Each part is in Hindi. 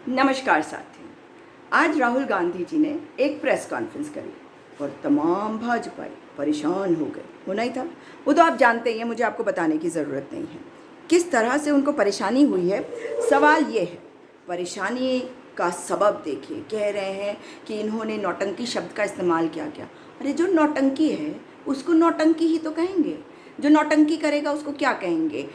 नमस्कार साथियों। आज राहुल गांधी जी ने एक प्रेस कॉन्फ्रेंस करी और तमाम भाजपाई परेशान हो गए। होना ही था, वो तो आप जानते ही हैं, मुझे आपको बताने की ज़रूरत नहीं है किस तरह से उनको परेशानी हुई है। सवाल ये है, परेशानी का सबब देखिए। कह रहे हैं कि इन्होंने नौटंकी शब्द का इस्तेमाल किया। अरे जो नौटंकी है उसको नौटंकी ही तो कहेंगे। जो नौटंकी करेगा उसको क्या कहेंगे?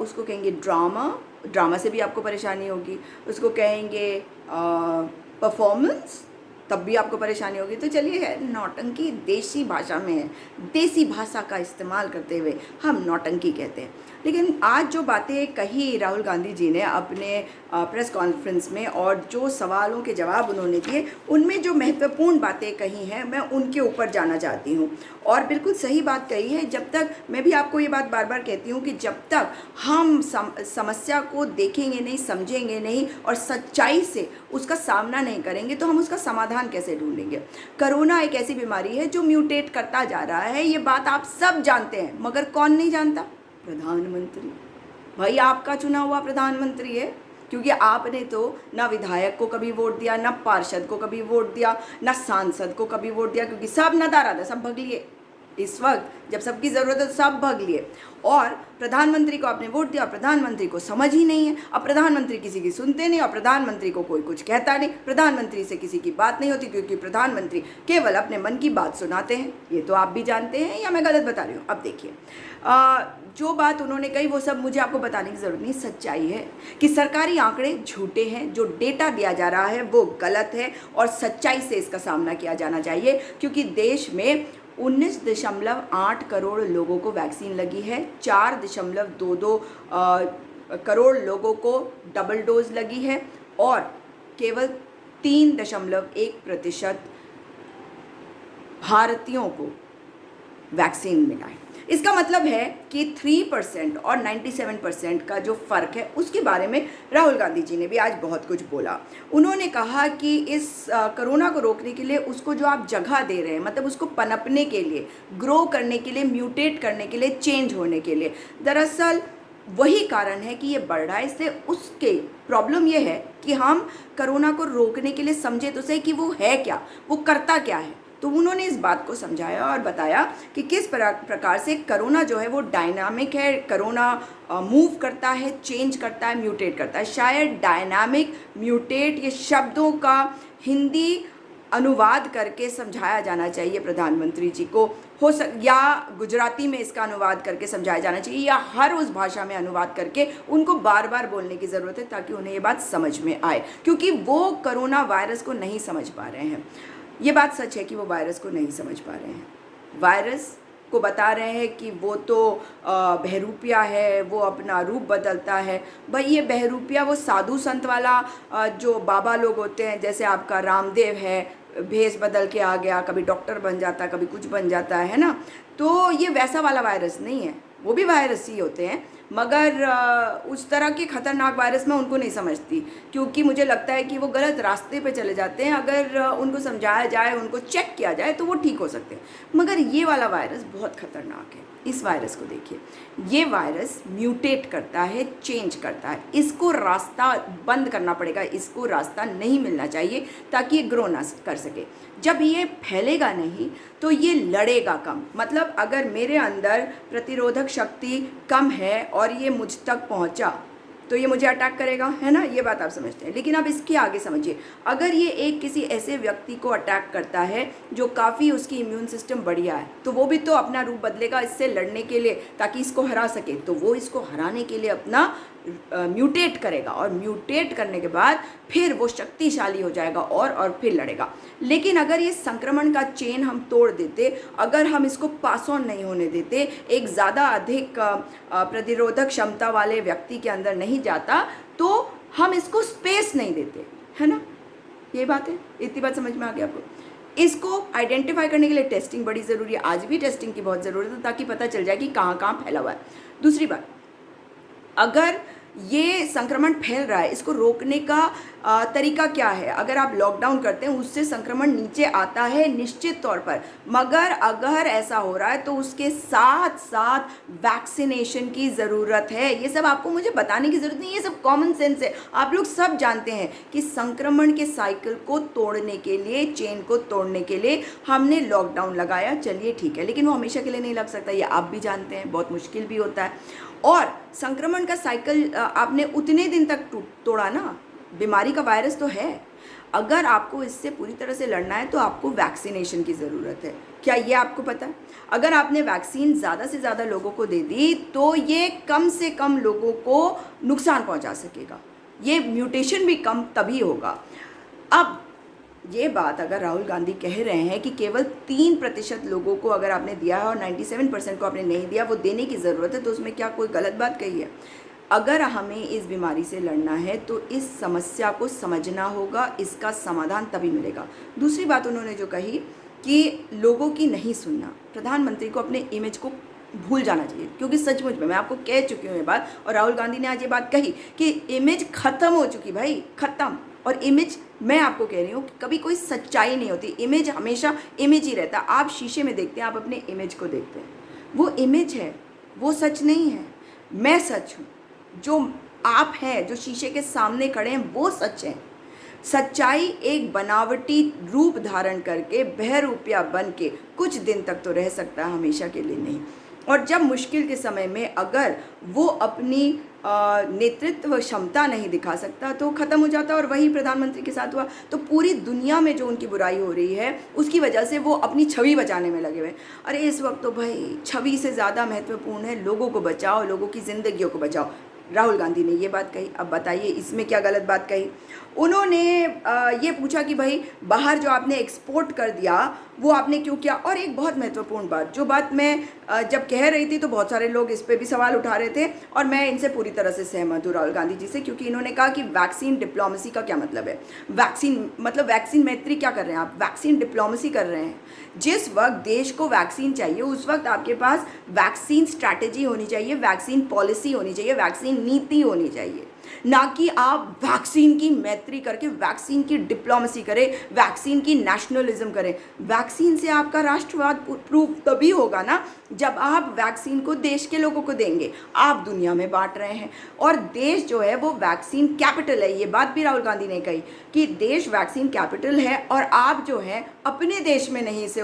उसको कहेंगे ड्रामा। ड्रामा से भी आपको परेशानी होगी। उसको कहेंगे परफॉर्मेंस, तब भी आपको परेशानी होगी। तो चलिए, है नौटंकी देसी भाषा में है, देसी भाषा का इस्तेमाल करते हुए हम नौटंकी कहते हैं। लेकिन आज जो बातें कही राहुल गांधी जी ने अपने प्रेस कॉन्फ्रेंस में और जो सवालों के जवाब उन्होंने दिए, उनमें जो महत्वपूर्ण बातें कही हैं मैं उनके ऊपर जाना चाहती हूँ। और बिल्कुल सही बात कही है। जब तक, मैं भी आपको ये बात बार बार कहती हूँ कि जब तक हम समस्या को देखेंगे नहीं, समझेंगे नहीं और सच्चाई से उसका सामना नहीं करेंगे तो हम उसका समाधान कैसे ढूंढेंगे। कोरोना एक ऐसी बीमारी है जो म्यूटेट करता जा रहा है, ये बात आप सब जानते हैं, मगर कौन नहीं जानता? प्रधानमंत्री। भाई आपका चुना हुआ प्रधानमंत्री है, क्योंकि आपने तो ना विधायक को कभी वोट दिया, ना पार्षद को कभी वोट दिया, ना सांसद को कभी वोट दिया, क्योंकि सब नदारा था, सब भग लिए। इस वक्त जब सबकी ज़रूरत है तो सब भग लिए। और प्रधानमंत्री को आपने वोट दिया, प्रधानमंत्री को समझ ही नहीं है। अब प्रधानमंत्री किसी की सुनते नहीं और प्रधानमंत्री को कोई कुछ कहता नहीं। प्रधानमंत्री से किसी की बात नहीं होती, क्योंकि प्रधानमंत्री केवल अपने मन की बात सुनाते हैं। ये तो आप भी जानते हैं, या मैं गलत बता रही हूँ? अब देखिए, जो बात उन्होंने कही वो सब मुझे आपको बताने की ज़रूरत नहीं। सच्चाई है कि सरकारी आंकड़े झूठे हैं, जो डेटा दिया जा रहा है वो गलत है और सच्चाई से इसका सामना किया जाना चाहिए। क्योंकि देश में 19.8 करोड़ लोगों को वैक्सीन लगी है, 4.22 करोड़ लोगों को डबल डोज लगी है और केवल 3.1% भारतीयों को वैक्सीन मिला है। इसका मतलब है कि 3% और 97% का जो फ़र्क है उसके बारे में राहुल गांधी जी ने भी आज बहुत कुछ बोला। उन्होंने कहा कि इस कोरोना को रोकने के लिए उसको जो आप जगह दे रहे हैं, मतलब उसको पनपने के लिए, ग्रो करने के लिए, म्यूटेट करने के लिए, चेंज होने के लिए, दरअसल वही कारण है कि ये बढ़ रहा है। इससे उसके प्रॉब्लम ये है कि हम कोरोना को रोकने के लिए समझे तो सही कि वो है क्या, वो करता क्या है। तो उन्होंने इस बात को समझाया और बताया कि किस प्रकार से कोरोना जो है वो डायनामिक है। कोरोना मूव करता है, चेंज करता है, म्यूटेट करता है। शायद डायनामिक, म्यूटेट ये शब्दों का हिंदी अनुवाद करके समझाया जाना चाहिए प्रधानमंत्री जी को, या गुजराती में इसका अनुवाद करके समझाया जाना चाहिए, या हर उस भाषा में अनुवाद करके उनको बार बार बोलने की ज़रूरत है ताकि उन्हें ये बात समझ में आए। क्योंकि वो कोरोना वायरस को नहीं समझ पा रहे हैं। ये बात सच है कि वो वायरस को नहीं समझ पा रहे हैं। वायरस को बता रहे हैं कि वो तो बहरूपिया है, वो अपना रूप बदलता है। भाई ये बहरूपिया वो साधु संत वाला जो बाबा लोग होते हैं, जैसे आपका रामदेव है, भेष बदल के आ गया, कभी डॉक्टर बन जाता, कभी कुछ बन जाता है ना। तो ये वैसा वाला वायरस नहीं है। वो भी वायरस ही होते हैं, मगर उस तरह के ख़तरनाक वायरस मैं उनको नहीं समझती, क्योंकि मुझे लगता है कि वो गलत रास्ते पे चले जाते हैं। अगर उनको समझाया जाए, उनको चेक किया जाए तो वो ठीक हो सकते हैं। मगर ये वाला वायरस बहुत ख़तरनाक है। इस वायरस को देखिए, ये वायरस म्यूटेट करता है, चेंज करता है। इसको रास्ता बंद करना पड़ेगा, इसको रास्ता नहीं मिलना चाहिए ताकि ये ग्रो ना कर सके। जब ये फैलेगा नहीं तो ये लड़ेगा कम। मतलब अगर मेरे अंदर प्रतिरोधक शक्ति कम है और ये मुझ तक पहुंचा तो ये मुझे अटैक करेगा, है ना? ये बात आप समझते हैं। लेकिन अब इसके आगे समझिए, अगर ये एक किसी ऐसे व्यक्ति को अटैक करता है जो काफ़ी, उसकी इम्यून सिस्टम बढ़िया है, तो वो भी तो अपना रूप बदलेगा इससे लड़ने के लिए ताकि इसको हरा सके। तो वो इसको हराने के लिए अपना म्यूटेट करेगा और म्यूटेट करने के बाद फिर वो शक्तिशाली हो जाएगा और फिर लड़ेगा। लेकिन अगर ये संक्रमण का चेन हम तोड़ देते, अगर हम इसको पास ऑन नहीं होने देते, एक ज़्यादा अधिक प्रतिरोधक क्षमता वाले व्यक्ति के अंदर नहीं जाता, तो हम इसको स्पेस नहीं देते, है ना? ये बात है। इतनी बात समझ में आ गई आपको? इसको आइडेंटिफाई करने के लिए टेस्टिंग बड़ी ज़रूरी है। आज भी टेस्टिंग की बहुत ज़रूरत है ताकि पता चल जाए कि कहाँ कहाँ फैला हुआ है। दूसरी बात, अगर ये संक्रमण फैल रहा है, इसको रोकने का तरीका क्या है? अगर आप लॉकडाउन करते हैं उससे संक्रमण नीचे आता है निश्चित तौर पर, मगर अगर ऐसा हो रहा है तो उसके साथ साथ वैक्सीनेशन की ज़रूरत है। ये सब आपको मुझे बताने की ज़रूरत नहीं, ये सब कॉमन सेंस है। आप लोग सब जानते हैं कि संक्रमण के साइकिल को तोड़ने के लिए, चेन को तोड़ने के लिए हमने लॉकडाउन लगाया, चलिए ठीक है, लेकिन वो हमेशा के लिए नहीं लग सकता, ये आप भी जानते हैं, बहुत मुश्किल भी होता है। और संक्रमण का साइकिल आपने उतने दिन तक तोड़ा ना, बीमारी का वायरस तो है, अगर आपको इससे पूरी तरह से लड़ना है तो आपको वैक्सीनेशन की ज़रूरत है। क्या ये आपको पता है? अगर आपने वैक्सीन ज़्यादा से ज़्यादा लोगों को दे दी तो ये कम से कम लोगों को नुकसान पहुंचा सकेगा, ये म्यूटेशन भी कम तभी होगा। अब ये बात अगर राहुल गांधी कह रहे हैं कि केवल 3% लोगों को अगर आपने दिया है और 97% को आपने नहीं दिया, वो देने की ज़रूरत है, तो उसमें क्या कोई गलत बात कही है? अगर हमें इस बीमारी से लड़ना है तो इस समस्या को समझना होगा, इसका समाधान तभी मिलेगा। दूसरी बात उन्होंने जो कही कि लोगों की नहीं सुनना, प्रधानमंत्री को अपने इमेज को भूल जाना चाहिए, क्योंकि सचमुच में मैं आपको कह चुकी हूँ ये बात, और राहुल गांधी ने आज ये बात कही कि इमेज ख़त्म हो चुकी भाई, ख़त्म। और इमेज, मैं आपको कह रही हूँ कि कभी कोई सच्चाई नहीं होती, इमेज हमेशा इमेज ही रहता है। आप शीशे में देखते हैं, आप अपने इमेज को देखते हैं, वो इमेज है, वो सच नहीं है। मैं सच हूँ, जो आप हैं, जो शीशे के सामने खड़े हैं, वो सच है। सच्चाई एक बनावटी रूप धारण करके, बहरूपिया बन के कुछ दिन तक तो रह सकता है, हमेशा के लिए नहीं। और जब मुश्किल के समय में अगर वो अपनी नेतृत्व क्षमता नहीं दिखा सकता तो ख़त्म हो जाता, और वही प्रधानमंत्री के साथ हुआ। तो पूरी दुनिया में जो उनकी बुराई हो रही है उसकी वजह से वो अपनी छवि बचाने में लगे हुए। अरे इस वक्त तो भाई छवि से ज़्यादा महत्वपूर्ण है लोगों को बचाओ, लोगों की ज़िंदगियों को बचाओ। राहुल गांधी ने ये बात कही, अब बताइए इसमें क्या गलत बात कही? उन्होंने ये पूछा कि भाई बाहर जो आपने एक्सपोर्ट कर दिया वो आपने क्यों किया? और एक बहुत महत्वपूर्ण बात, जो बात मैं जब कह रही थी तो बहुत सारे लोग इस पर भी सवाल उठा रहे थे, और मैं इनसे पूरी तरह से सहमत हूँ राहुल गांधी जी से, क्योंकि इन्होंने कहा कि वैक्सीन डिप्लोमेसी का क्या मतलब है? वैक्सीन मतलब वैक्सीन मैत्री क्या कर रहे हैं आप? वैक्सीन डिप्लोमेसी कर रहे हैं। जिस वक्त देश को वैक्सीन चाहिए उस वक्त आपके पास वैक्सीन स्ट्रैटेजी होनी चाहिए, वैक्सीन पॉलिसी होनी चाहिए, वैक्सीन नीति होनी चाहिए, ना कि आप वैक्सीन की मैत्री करके वैक्सीन की डिप्लोमेसी करें, वैक्सीन की नेशनलिज्म करें। वैक्सीन से आपका राष्ट्रवाद प्रूफ तभी होगा ना जब आप वैक्सीन को देश के लोगों को देंगे। आप दुनिया में बांट रहे हैं, और देश जो है वो वैक्सीन कैपिटल है। ये बात भी राहुल गांधी ने कही कि देश वैक्सीन कैपिटल है, और आप जो है अपने देश में नहीं से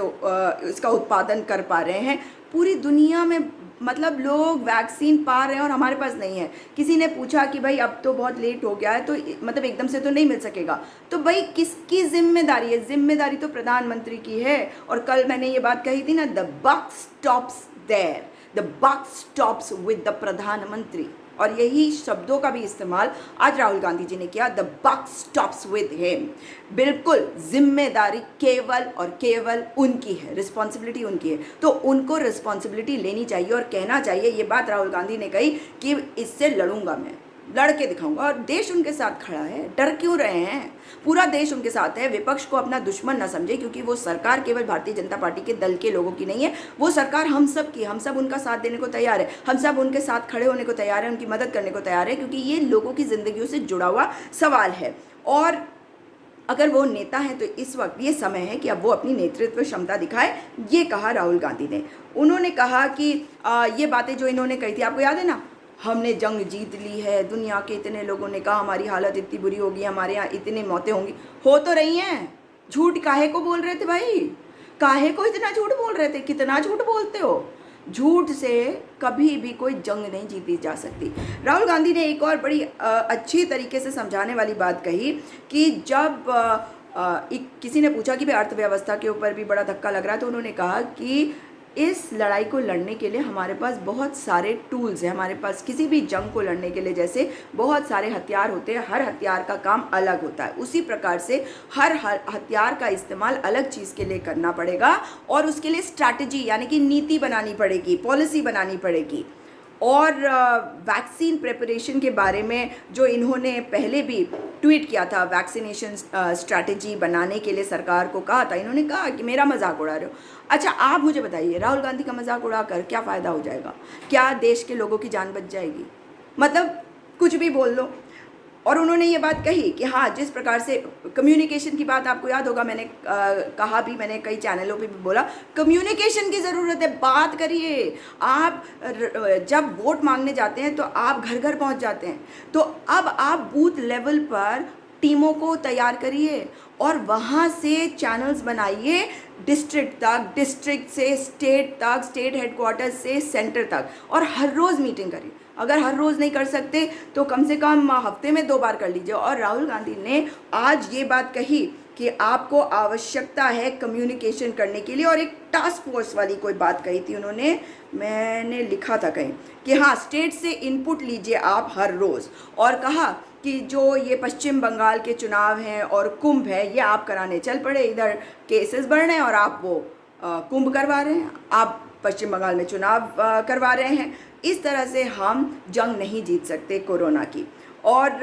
इसका उत्पादन कर पा रहे हैं। पूरी दुनिया में मतलब लोग वैक्सीन पा रहे हैं और हमारे पास नहीं है। किसी ने पूछा कि भाई अब तो बहुत लेट हो गया है, तो मतलब एकदम से तो नहीं मिल सकेगा। तो भाई किसकी जिम्मेदारी है? जिम्मेदारी तो प्रधानमंत्री की है। और कल मैंने ये बात कही थी ना, the buck stops there, the buck stops with the प्रधानमंत्री। और यही शब्दों का भी इस्तेमाल आज राहुल गांधी जी ने किया, the buck stops with him. बिल्कुल जिम्मेदारी केवल और केवल उनकी है, रिस्पॉन्सिबिलिटी उनकी है, तो उनको रिस्पॉन्सिबिलिटी लेनी चाहिए और कहना चाहिए। ये बात राहुल गांधी ने कही कि इससे लड़ूंगा, मैं लड़ के दिखाऊंगा, और देश उनके साथ खड़ा है। डर क्यों रहे हैं? पूरा देश उनके साथ है। विपक्ष को अपना दुश्मन ना समझे, क्योंकि वो सरकार केवल भारतीय जनता पार्टी के दल के लोगों की नहीं है, वो सरकार हम सब की। हम सब उनका साथ देने को तैयार है, हम सब उनके साथ खड़े होने को तैयार है, उनकी मदद करने को तैयार है, क्योंकि ये लोगों की जिंदगियों से जुड़ा हुआ सवाल है। और अगर वो नेता है तो इस वक्त ये समय है कि अब वो अपनी नेतृत्व क्षमता दिखाए, ये कहा राहुल गांधी ने। उन्होंने कहा कि ये बातें जो इन्होंने कही थी, आपको याद है ना, हमने जंग जीत ली है, दुनिया के इतने लोगों ने कहा हमारी हालत इतनी बुरी होगी, हमारे यहाँ इतनी मौतें होंगी, हो तो रही हैं। झूठ काहे को बोल रहे थे भाई? काहे को इतना झूठ बोल रहे थे? कितना झूठ बोलते हो? झूठ से कभी भी कोई जंग नहीं जीती जा सकती। राहुल गांधी ने एक और बड़ी अच्छी तरीके से समझाने वाली बात कही कि जब किसी ने पूछा कि भाई अर्थव्यवस्था के ऊपर भी बड़ा धक्का लग रहा है, तो उन्होंने कहा कि इस लड़ाई को लड़ने के लिए हमारे पास बहुत सारे टूल्स हैं। हमारे पास किसी भी जंग को लड़ने के लिए जैसे बहुत सारे हथियार होते हैं, हर हथियार का काम अलग होता है, उसी प्रकार से हर हथियार का इस्तेमाल अलग चीज़ के लिए करना पड़ेगा, और उसके लिए स्ट्रैटेजी यानी कि नीति बनानी पड़ेगी, पॉलिसी बनानी पड़ेगी। और वैक्सीन प्रिपरेशन के बारे में जो इन्होंने पहले भी ट्वीट किया था, वैक्सीनेशन स्ट्रैटेजी बनाने के लिए सरकार को कहा था, इन्होंने कहा कि मेरा मजाक उड़ा रहे हो। अच्छा आप मुझे बताइए, राहुल गांधी का मजाक उड़ाकर क्या फ़ायदा हो जाएगा? क्या देश के लोगों की जान बच जाएगी? मतलब कुछ भी बोल लो। और उन्होंने ये बात कही कि हाँ, जिस प्रकार से कम्युनिकेशन की बात, आपको याद होगा मैंने कहा भी, मैंने कई चैनलों पे भी बोला, कम्युनिकेशन की ज़रूरत है। बात करिए। आप जब वोट मांगने जाते हैं तो आप घर घर पहुंच जाते हैं, तो अब आप बूथ लेवल पर टीमों को तैयार करिए और वहाँ से चैनल्स बनाइए, डिस्ट्रिक्ट तक, डिस्ट्रिक्ट से स्टेट तक, स्टेट हेडक्वार्टर से सेंटर तक, और हर रोज़ मीटिंग करिए। अगर हर रोज़ नहीं कर सकते तो कम से कम हफ्ते में 2 बार कर लीजिए। और राहुल गांधी ने आज ये बात कही कि आपको आवश्यकता है कम्युनिकेशन करने के लिए, और एक टास्क फोर्स वाली कोई बात कही थी उन्होंने, मैंने लिखा था कहीं कि हाँ, स्टेट से इनपुट लीजिए आप हर रोज़। और कहा कि जो ये पश्चिम बंगाल के चुनाव हैं और कुंभ है, ये आप कराने चल पड़े, इधर केसेस बढ़ रहे हैं और आप वो कुंभ करवा रहे हैं, आप पश्चिम बंगाल में चुनाव करवा रहे हैं। इस तरह से हम जंग नहीं जीत सकते कोरोना की। और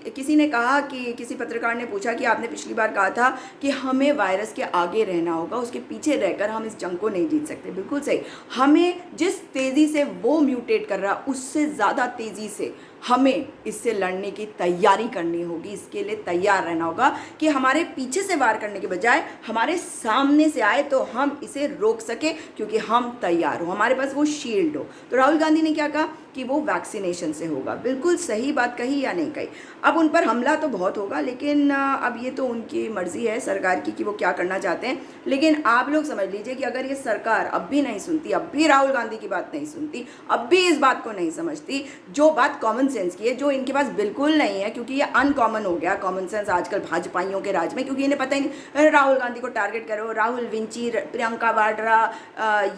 किसी ने कहा कि, किसी पत्रकार ने पूछा कि आपने पिछली बार कहा था कि हमें वायरस के आगे रहना होगा, उसके पीछे रहकर हम इस जंग को नहीं जीत सकते। बिल्कुल सही। हमें जिस तेज़ी से वो म्यूटेट कर रहा, उससे ज़्यादा तेज़ी से हमें इससे लड़ने की तैयारी करनी होगी। इसके लिए तैयार रहना होगा कि हमारे पीछे से वार करने के बजाय हमारे सामने से आए तो हम इसे रोक सके, क्योंकि हम तैयार हो, हमारे पास वो शील्ड हो। तो राहुल गांधी ने क्या कहा कि वो वैक्सीनेशन से होगा। बिल्कुल सही बात कही या नहीं कही। अब उन पर हमला तो बहुत होगा, लेकिन अब ये तो उनकी मर्जी है सरकार की कि वो क्या करना चाहते हैं। लेकिन आप लोग समझ लीजिए कि अगर ये सरकार अब भी नहीं सुनती, अब भी राहुल गांधी की बात नहीं सुनती, अब भी इस बात को नहीं समझती, जो बात कॉमन सेंस की है, जो इनके पास बिल्कुल नहीं है, क्योंकि ये अनकॉमन हो गया कॉमन सेंस आजकल भाजपाइयों के राज में, क्योंकि इन्हें पता ही नहीं, राहुल गांधी को टारगेट करो, राहुल विंची, प्रियंका वाड्रा,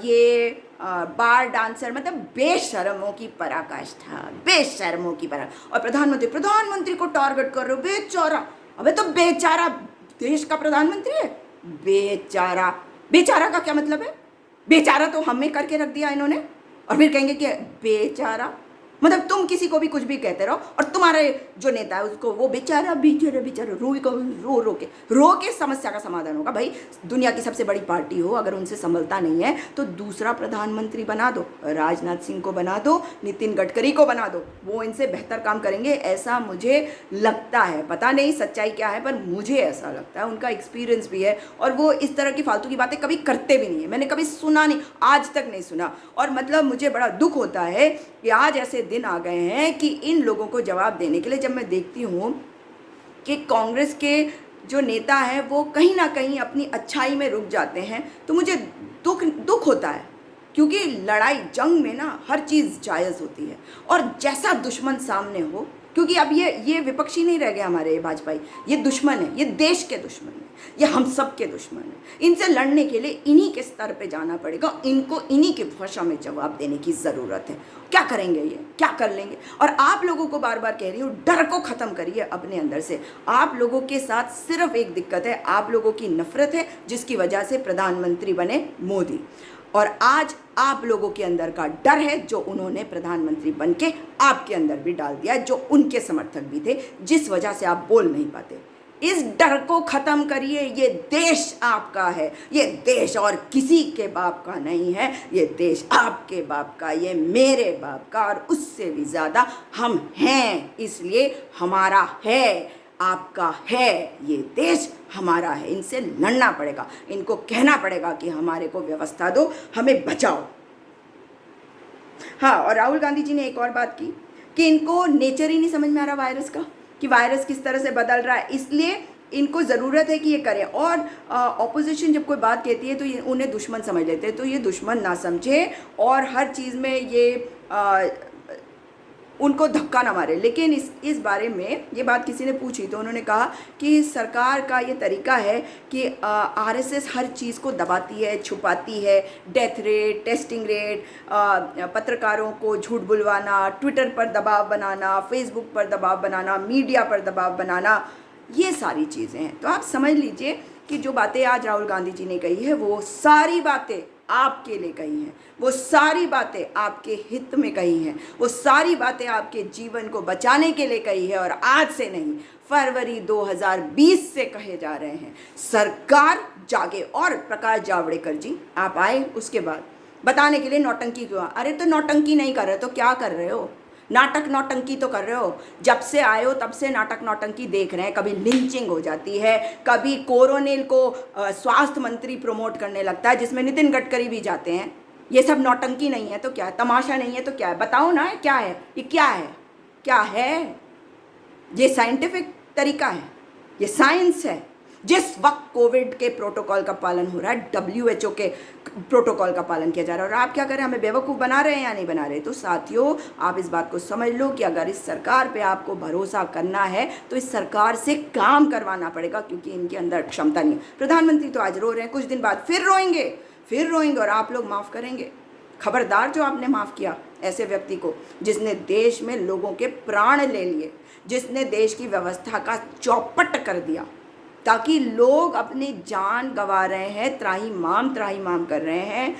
ये बार डांसर, मतलब बेशर्मों की पराकाष्ठा, बेशर्मों की और प्रधानमंत्री को टारगेट कर रहे हो, बेचारा। अबे तो बेचारा देश का प्रधानमंत्री है, बेचारा। बेचारा का क्या मतलब है? बेचारा तो हमें करके रख दिया इन्होंने, और फिर कहेंगे कि बेचारा। मतलब तुम किसी को भी कुछ भी कहते रहो, और तुम्हारे जो नेता है उसको वो बेचारा बेचारा बेचारा रो के समस्या का समाधान होगा। भाई, दुनिया की सबसे बड़ी पार्टी हो, अगर उनसे संभलता नहीं है तो दूसरा प्रधानमंत्री बना दो, राजनाथ सिंह को बना दो, नितिन गडकरी को बना दो, वो इनसे बेहतर काम करेंगे, ऐसा मुझे लगता है। पता नहीं सच्चाई क्या है, पर मुझे ऐसा लगता है। उनका एक्सपीरियंस भी है, और वो इस तरह की फालतू की बातें कभी करते भी नहीं है। मैंने कभी सुना नहीं, आज तक नहीं सुना। और मतलब मुझे बड़ा दुख होता है कि आज ऐसे दिन आ गए हैं कि इन लोगों को जवाब देने के लिए, जब मैं देखती हूँ कि कांग्रेस के जो नेता हैं वो कहीं ना कहीं अपनी अच्छाई में रुक जाते हैं, तो मुझे दुख होता है। क्योंकि लड़ाई जंग में ना हर चीज़ जायज़ होती है, और जैसा दुश्मन सामने हो, क्योंकि अब ये विपक्षी नहीं रह गए हमारे भाजपाई, ये दुश्मन है, ये देश के दुश्मन है, ये हम सब के दुश्मन है। इनसे लड़ने के लिए इन्हीं के स्तर पे जाना पड़ेगा, इनको इन्हीं के भाषा में जवाब देने की ज़रूरत है। क्या करेंगे ये, क्या कर लेंगे? और आप लोगों को बार बार कह रही हूँ, डर को ख़त्म करिए अपने अंदर से। आप लोगों के साथ सिर्फ एक दिक्कत है, आप लोगों की नफरत है, जिसकी वजह से प्रधानमंत्री बने मोदी। और आज आप लोगों के अंदर का डर है, जो उन्होंने प्रधानमंत्री बनके आपके अंदर भी डाल दिया, जो उनके समर्थक भी थे, जिस वजह से आप बोल नहीं पाते। इस डर को ख़त्म करिए। ये देश आपका है, ये देश और किसी के बाप का नहीं है, ये देश आपके बाप का, ये मेरे बाप का, और उससे भी ज़्यादा हम हैं, इसलिए हमारा है, आपका है, ये देश हमारा है। इनसे लड़ना पड़ेगा, इनको कहना पड़ेगा कि हमारे को व्यवस्था दो, हमें बचाओ। हाँ, और राहुल गांधी जी ने एक और बात की कि इनको नेचर ही नहीं समझ में आ रहा वायरस का, कि वायरस किस तरह से बदल रहा है, इसलिए इनको ज़रूरत है कि ये करें। और ऑपोजिशन जब कोई बात कहती है तो ये उन्हें दुश्मन समझ लेते हैं, तो ये दुश्मन ना समझे और हर चीज़ में ये उनको धक्का ना मारे। लेकिन इस बारे में ये बात किसी ने पूछी तो उन्होंने कहा कि सरकार का ये तरीका है कि आरएसएस हर चीज़ को दबाती है, छुपाती है, डेथ रेट, टेस्टिंग रेट, पत्रकारों को झूठ बुलवाना, ट्विटर पर दबाव बनाना, फेसबुक पर दबाव बनाना, मीडिया पर दबाव बनाना, ये सारी चीज़ें हैं। तो आप समझ लीजिए कि जो बातें आज राहुल गांधी जी ने कही है, वो सारी बातें आपके लिए कही हैं, वो सारी बातें आपके हित में कही हैं, वो सारी बातें आपके जीवन को बचाने के लिए कही है, और आज से नहीं, फरवरी 2020 से कहे जा रहे हैं। सरकार जागे। और प्रकाश जावड़ेकर जी, आप आए उसके बाद बताने के लिए नौटंकी क्यों? अरे तो नौटंकी नहीं कर रहे तो क्या कर रहे हो? नाटक नौटंकी तो कर रहे हो, जब से आए हो तब से नाटक नौटंकी देख रहे हैं। कभी लिंचिंग हो जाती है, कभी कोरोनिल को स्वास्थ्य मंत्री प्रमोट करने लगता है, जिसमें नितिन गडकरी भी जाते हैं। ये सब नौटंकी नहीं है तो क्या है, तमाशा नहीं है तो क्या है, बताओ ना क्या है, ये क्या है, क्या है? ये साइंटिफिक तरीका है, ये साइंस है। जिस वक्त कोविड के प्रोटोकॉल का पालन हो रहा है, WHO के प्रोटोकॉल का पालन किया जा रहा है, और आप क्या कर रहे हैं, हमें बेवकूफ़ बना रहे हैं या नहीं बना रहे? तो साथियों, आप इस बात को समझ लो कि अगर इस सरकार पे आपको भरोसा करना है तो इस सरकार से काम करवाना पड़ेगा, क्योंकि इनके अंदर क्षमता नहीं है। प्रधानमंत्री तो आज रो रहे हैं, कुछ दिन बाद फिर रोएंगे और आप लोग माफ़ करेंगे। खबरदार जो आपने माफ़ किया ऐसे व्यक्ति को, जिसने देश में लोगों के प्राण ले लिए, जिसने देश की व्यवस्था का चौपट कर दिया, ताकि लोग अपनी जान गंवा रहे हैं, त्राहिमाम कर रहे हैं।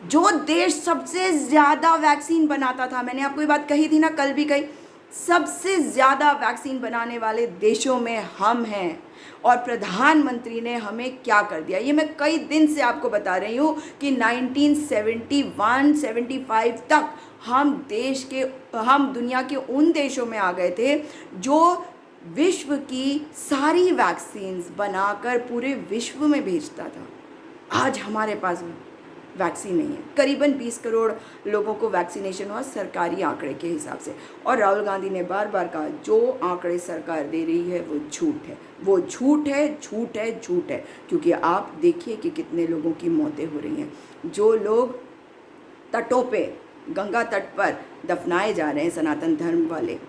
जो देश सबसे ज़्यादा वैक्सीन बनाता था, मैंने आपको ये बात कही थी ना, कल भी कही, सबसे ज़्यादा वैक्सीन बनाने वाले देशों में हम हैं। और प्रधानमंत्री ने हमें क्या कर दिया, ये मैं कई दिन से आपको बता रही हूँ कि 1971-75 तक हम दुनिया के उन देशों में आ गए थे जो विश्व की सारी वैक्सीन्स बनाकर पूरे विश्व में भेजता था। आज हमारे पास वैक्सीन नहीं है। करीबन 20 करोड़ लोगों को वैक्सीनेशन हुआ सरकारी आंकड़े के हिसाब से। और राहुल गांधी ने बार बार कहा, जो आंकड़े सरकार दे रही है वो झूठ है, वो झूठ है। क्योंकि आप देखिए कि कितने लोगों की मौतें हो रही हैं। जो लोग तटों पे, गंगा तट पर दफनाए जा रहे हैं सनातन धर्म वाले,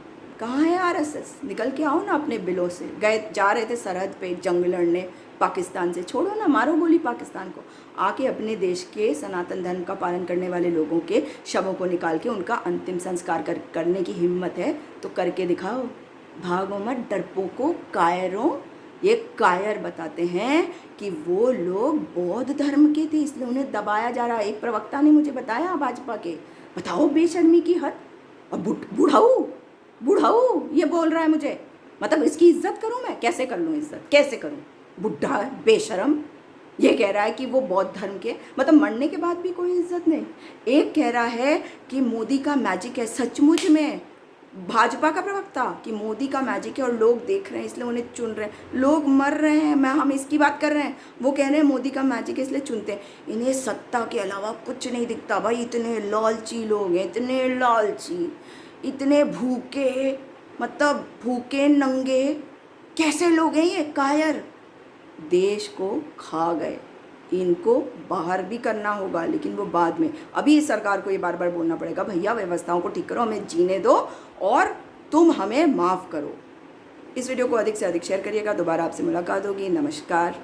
कहाँ है RSS? निकल के आओ ना अपने बिलों से। जा रहे थे सरहद पे जंग लड़ने पाकिस्तान से, छोड़ो ना, मारो गोली पाकिस्तान को। आके अपने देश के सनातन धर्म का पालन करने वाले लोगों के शवों को निकाल के उनका अंतिम संस्कार करने की हिम्मत है तो करके दिखाओ। भागो मत डरपोकों, कायरों। ये कायर बताते हैं कि वो लोग बौद्ध धर्म के थे, इसलिए उन्हें दबाया जा रहा है। एक प्रवक्ता ने मुझे बताया भाजपा के, बताओ बेशर्मी की हद। और बुढ़ाऊ ये बोल रहा है मुझे, मतलब इसकी इज्जत करूं मैं? कैसे कर लूं इज्जत, कैसे करूं? बुढ़ा बेशरम ये कह रहा है कि वो बौद्ध धर्म के, मतलब मरने के बाद भी कोई इज्जत नहीं। एक कह रहा है कि मोदी का मैजिक है, सचमुच में भाजपा का प्रवक्ता, कि मोदी का मैजिक है और लोग देख रहे हैं इसलिए उन्हें चुन रहे हैं। लोग मर रहे हैं, हम इसकी बात कर रहे हैं, वो कह रहे हैं मोदी का मैजिक है इसलिए चुनते हैं। इन्हें सत्ता के अलावा कुछ नहीं दिखता भाई। इतने लालची लोग हैं, इतने लालची, इतने भूखे, मतलब भूखे नंगे कैसे लोग हैं ये कायर? देश को खा गए। इनको बाहर भी करना होगा, लेकिन वो बाद में। अभी इस सरकार को ये बार बार बोलना पड़ेगा, भैया व्यवस्थाओं को ठीक करो, हमें जीने दो और तुम हमें माफ़ करो। इस वीडियो को अधिक से अधिक शेयर करिएगा। दोबारा आपसे मुलाकात होगी। नमस्कार।